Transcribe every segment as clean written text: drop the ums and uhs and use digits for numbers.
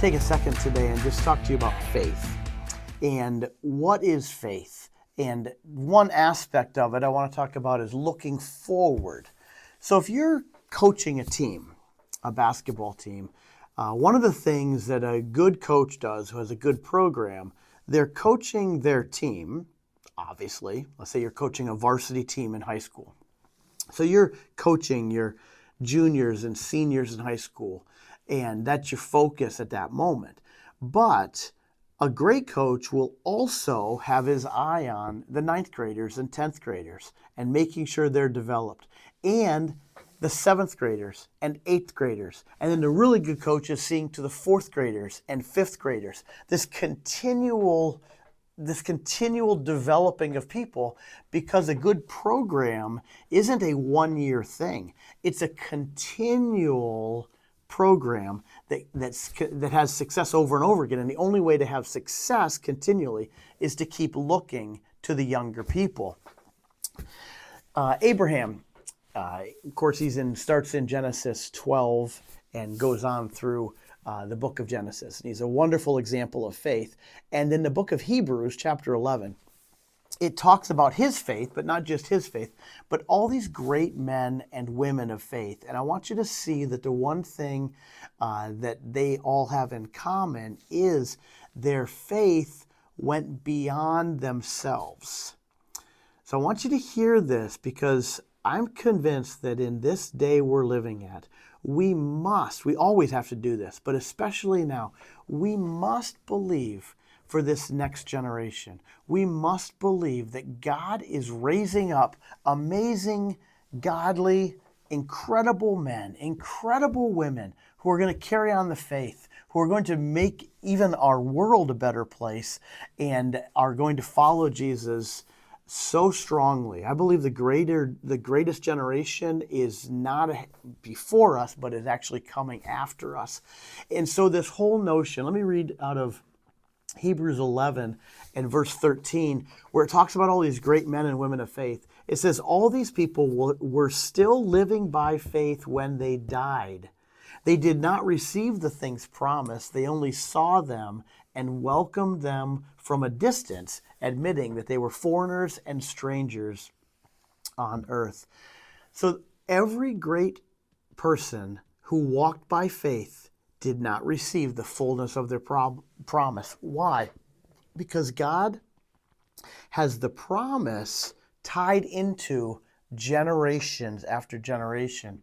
take a second today and just talk to you about faith. And what is faith? And one aspect of it I want to talk about is looking forward. So if you're coaching a team, a basketball team, one of the things that a good coach does who has a good program, they're coaching their team, obviously. Let's say you're coaching a varsity team in high school. So you're coaching your juniors and seniors in high school, and that's your focus at that moment. But a great coach will also have his eye on the ninth graders and 10th graders and making sure they're developed, and the 7th graders and 8th graders. And then the really good coach is seeing to the 4th graders and 5th graders. This continual developing of people, because a good program isn't a one-year thing. It's a continual program that has success over and over again. And the only way to have success continually is to keep looking to the younger people. Abraham, of course, starts in Genesis 12 and goes on through the book of Genesis. And he's a wonderful example of faith. And in the book of Hebrews, chapter 11, it talks about his faith, but not just his faith, but all these great men and women of faith. And I want you to see that the one thing that they all have in common is their faith went beyond themselves. So I want you to hear this, because I'm convinced that in this day we're living at, we always have to do this, but especially now, we must believe for this next generation. We must believe that God is raising up amazing, godly, incredible men, incredible women who are going to carry on the faith, who are going to make even our world a better place, and are going to follow Jesus so strongly. I believe the greatest generation is not before us, but is actually coming after us. And so this whole notion, let me read out of Hebrews 11 and verse 13, where it talks about all these great men and women of faith. It says, all these people were still living by faith when they died. They did not receive the things promised. They only saw them and welcomed them from a distance, admitting that they were foreigners and strangers on earth. So every great person who walked by faith did not receive the fullness of their promise. Why? Because God has the promise tied into generations after generation.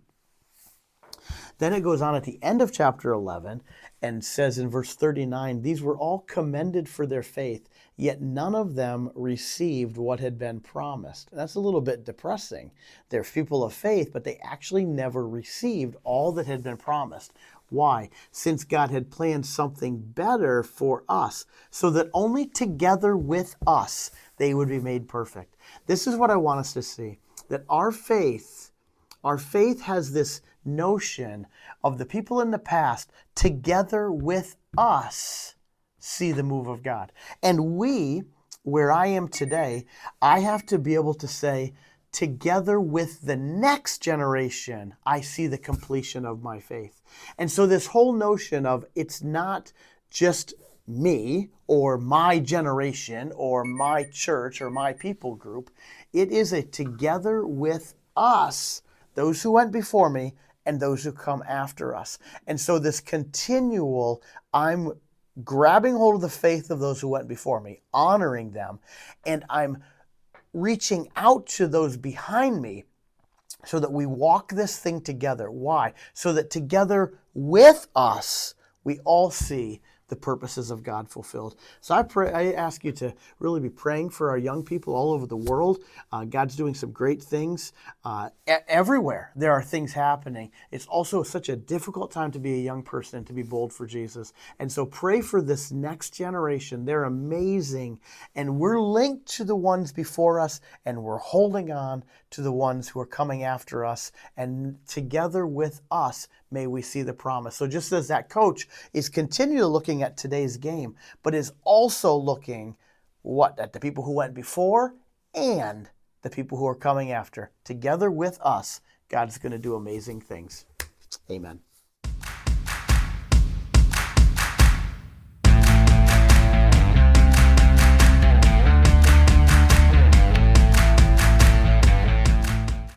Then it goes on at the end of chapter 11 and says in verse 39, these were all commended for their faith, yet none of them received what had been promised. That's a little bit depressing. They're people of faith, but they actually never received all that had been promised. Why? Since God had planned something better for us, so that only together with us they would be made perfect. This is what I want us to see, that our faith has this notion of the people in the past together with us see the move of God. And we, where I am today, I have to be able to say, together with the next generation, I see the completion of my faith. And so this whole notion of it's not just me or my generation or my church or my people group, it is a together with us, those who went before me and those who come after us. And so this continual, I'm grabbing hold of the faith of those who went before me, honoring them, and I'm reaching out to those behind me so that we walk this thing together. Why? So that together with us, we all see the purposes of God fulfilled. So I ask you to really be praying for our young people all over the world. God's doing some great things everywhere. There are things happening. It's also such a difficult time to be a young person and to be bold for Jesus. And so pray for this next generation. They're amazing. And we're linked to the ones before us, and we're holding on to the ones who are coming after us. And together with us, may we see the promise. So just as that coach is continually looking at today's game, but is also looking at the people who went before and the people who are coming after. Together with us, God's going to do amazing things. Amen.